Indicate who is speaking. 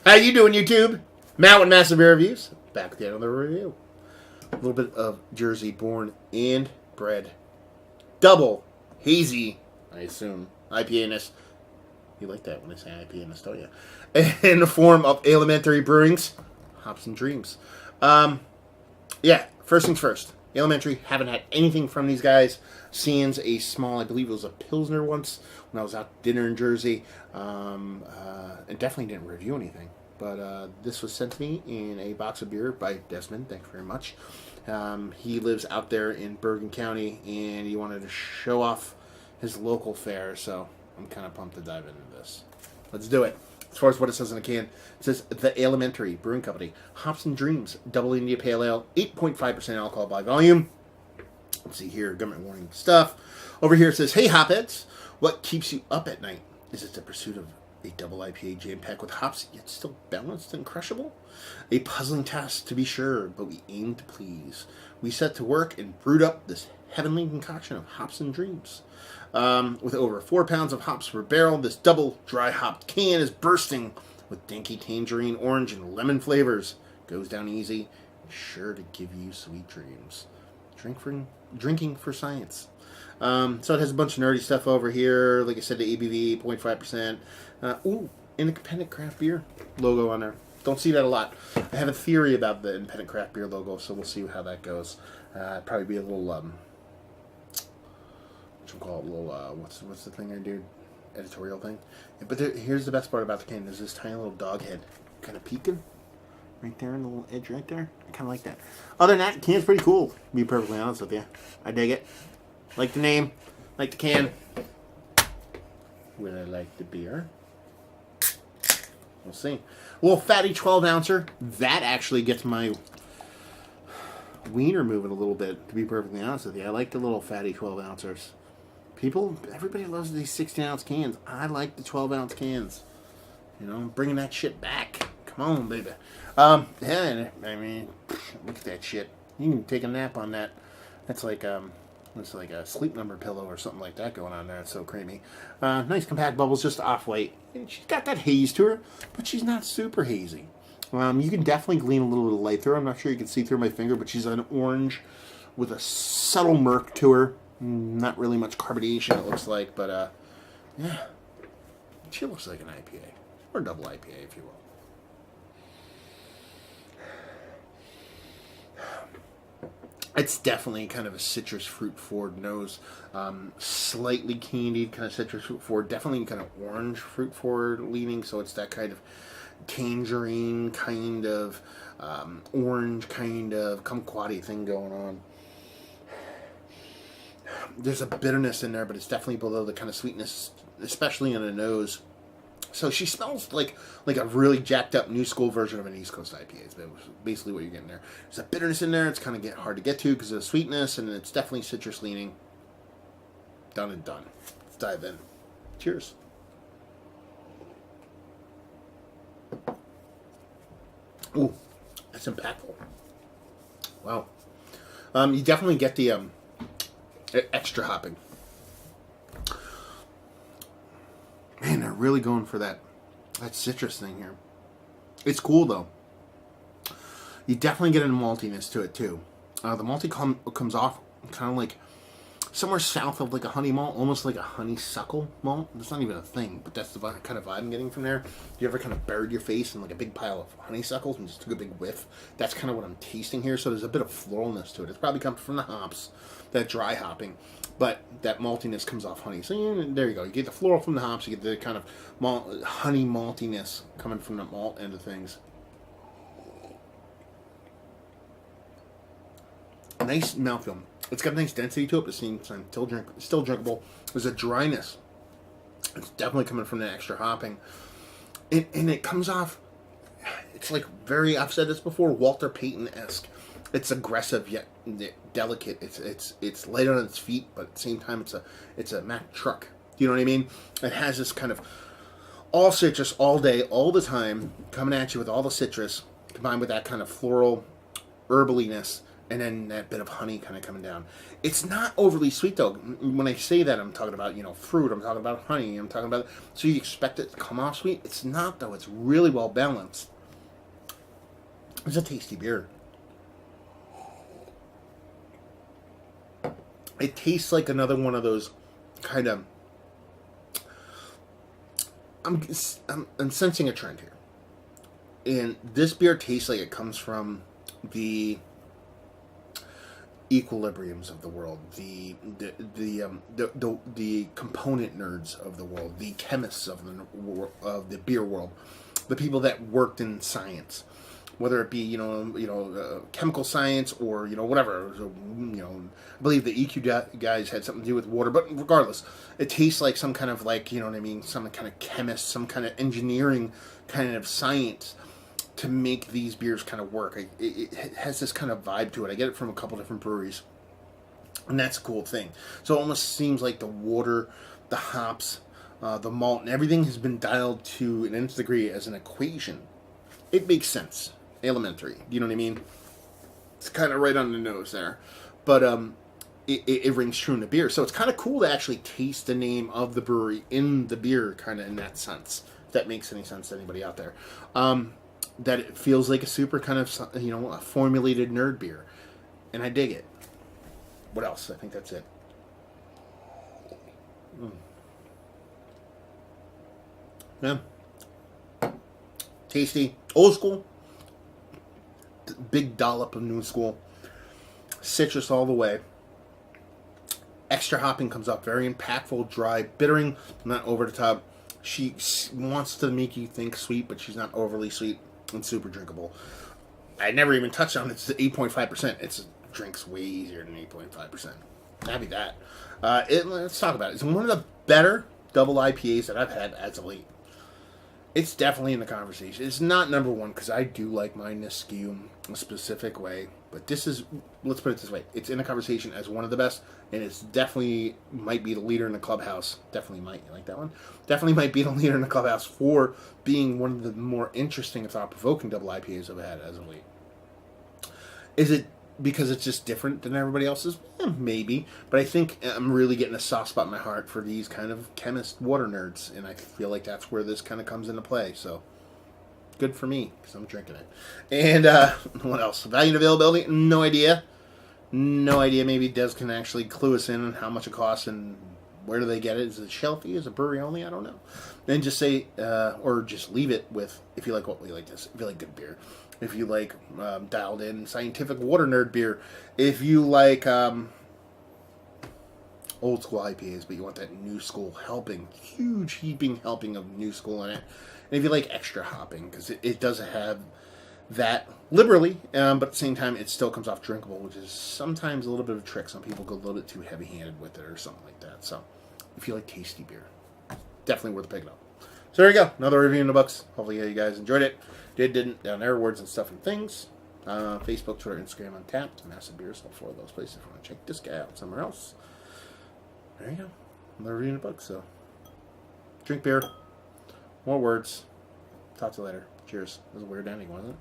Speaker 1: How you doing, YouTube? Matt with Massive Beer Reviews. Back with another review. A little bit of Jersey born and bred. Double hazy, I assume, IPA-ness. You like that when I say IPA-ness, don't you? In the form of Alementary Brewing's Hops and Dreams. Yeah, first things first. Alementary, haven't had anything from these guys. Sans a small, I believe it was a Pilsner once when I was out to dinner in Jersey. And definitely didn't review anything. But this was sent to me in a box of beer by Desmond. Thank you very much. He lives out there in Bergen County, and he wanted to show off his local fare, so I'm kind of pumped to dive into this. Let's do it. As far as what it says in the can, it says The Alementary Brewing Company. Hops and Dreams, Double India Pale Ale, 8.5% alcohol by volume. Let's see here, government warning stuff. Over here it says, hey hopheads, what keeps you up at night? Is it the pursuit of a double IPA jam-packed with hops, yet still balanced and crushable? A puzzling task to be sure, but we aim to please. We set to work and brewed up this heavenly concoction of hops and dreams. With over 4 pounds of hops per barrel, this double dry hopped can is bursting with danky tangerine, orange, and lemon flavors. Goes down easy, sure to give you sweet dreams. Drinking for science. So it has a bunch of nerdy stuff over here. Like I said, the ABV, 8.5%. Independent craft beer logo on there. Don't see that a lot. I have a theory about the independent craft beer logo, so we'll see how that goes. Probably be a little, what's the thing I do? Editorial thing. But here's the best part about the can. There's this tiny little dog head kind of peeking. Right there, in the little edge right there. I kind of like that. Other than that, the can's pretty cool, to be perfectly honest with you. I dig it. Like the name. Like the can. Will I like the beer? We'll see. A little fatty 12-ouncer. That actually gets my wiener moving a little bit, to be perfectly honest with you. I like the little fatty 12-ouncers. Everybody loves these 16-ounce cans. I like the 12-ounce cans. You know, bringing that shit back. Come on, baby. Yeah, I mean, look at that shit. You can take a nap on that. That's like, it's like a sleep number pillow or something like that going on there. It's so creamy. Nice compact bubbles, just off-white. She's got that haze to her, but she's not super hazy. You can definitely glean a little bit of light through her. I'm not sure you can see through my finger, but she's an orange with a subtle murk to her. Not really much carbonation, it looks like, but, yeah. She looks like an IPA. Or double IPA, if you will. It's definitely kind of a citrus fruit forward nose. Slightly candied, kind of citrus fruit forward. Definitely kind of orange fruit forward leaning. So it's that kind of tangerine, kind of orange, kind of kumquat thing going on. There's a bitterness in there, but it's definitely below the kind of sweetness, especially on the nose. So she smells like a really jacked up new school version of an East Coast IPA. It's basically what you're getting there. There's a bitterness in there. It's kind of hard to get to because of the sweetness, and it's definitely citrus leaning. Done and done. Let's dive in. Cheers. Ooh, that's impactful. Wow. You definitely get the extra hopping. Man, they're really going for that citrus thing here. It's cool, though. You definitely get a maltiness to it, too. The malty comes off kind of like somewhere south of like a honey malt, almost like a honeysuckle malt. It's not even a thing, but that's the kind of vibe I'm getting from there. You ever kind of buried your face in like a big pile of honeysuckles and just took a big whiff? That's kind of what I'm tasting here, so there's a bit of floralness to it. It's probably coming from the hops, that dry hopping. But that maltiness comes off honey. So there you go. You get the floral from the hops. You get the kind of honey maltiness coming from the malt end of things. Nice mouthfeel. It's got a nice density to it, but at the same time, still drinkable. There's a dryness. It's definitely coming from the extra hopping. And it comes off, it's like I've said this before, Walter Payton-esque. It's aggressive yet delicate. It's light on its feet, but at the same time it's a Mack truck. You know what I mean? It has this kind of all citrus all day, all the time, coming at you with all the citrus, combined with that kind of floral herbaliness and then that bit of honey kind of coming down. It's not overly sweet though. When I say that, I'm talking about fruit. I'm talking about honey. I'm talking about, so you expect it to come off sweet. It's not though. It's really well balanced. It's a tasty beer. It tastes like another one of those kind of. I'm sensing a trend here, and this beer tastes like it comes from the equilibriums of the world, the component nerds of the world, the chemists of the beer world, the people that worked in science, whether it be chemical science or whatever. So, I believe the EQ guys had something to do with water, but regardless, it tastes like some kind of some kind of chemist, some kind of engineering kind of science to make these beers kind of work. It has this kind of vibe to it. I get it from a couple different breweries, and that's a cool thing. So it almost seems like the water, the hops, the malt, and everything has been dialed to an nth degree as an equation. It makes sense. Alementary, you know what I mean? It's kind of right on the nose there, but it rings true in the beer. So it's kind of cool to actually taste the name of the brewery in the beer, kind of in that sense. If that makes any sense to anybody out there. That it feels like a super kind of, a formulated nerd beer. And I dig it. What else? I think that's it. Yeah. Tasty. Old school. Big dollop of new school. Citrus all the way. Extra hopping comes up. Very impactful, dry, bittering, not over the top. She wants to make you think sweet, but she's not overly sweet and super drinkable. I never even touched on it. It's 8.5%. It drinks way easier than 8.5%. Happy that. Let's talk about it. It's one of the better double IPAs that I've had as of late. It's definitely in the conversation. It's not number one because I do like mine to skew a specific way. But this is, let's put it this way, it's in the conversation as one of the best, and it's definitely might be the leader in the clubhouse. Definitely might, you like that one? Definitely might be the leader in the clubhouse for being one of the more interesting and thought-provoking double IPAs I've had as of late. Is it because it's just different than everybody else's? Maybe. But I think I'm really getting a soft spot in my heart for these kind of chemist water nerds, and I feel like that's where this kind of comes into play, so good for me, because I'm drinking it. And what else? Value and availability? No idea. No idea. Maybe Des can actually clue us in on how much it costs and where do they get it. Is it shelfie? Is it brewery only? I don't know. And just say, or just leave it with, if you like what we like this, if you like good beer, if you like dialed in scientific water nerd beer, if you like old school IPAs, but you want that new school helping, huge heaping helping of new school in it. And if you like extra hopping, because it does have that liberally, but at the same time, it still comes off drinkable, which is sometimes a little bit of a trick. Some people go a little bit too heavy-handed with it or something like that. So, if you like tasty beer, definitely worth picking up. So there you go, another review in the books. Hopefully you guys enjoyed it. Didn't, down there, words and stuff and things. Facebook, Twitter, Instagram, Untapped, Massive Beers, all four of those places if you want to check this guy out somewhere else. There you go, another review in the book. So, drink beer. More words. Talk to you later. Cheers. That was a weird ending, wasn't it?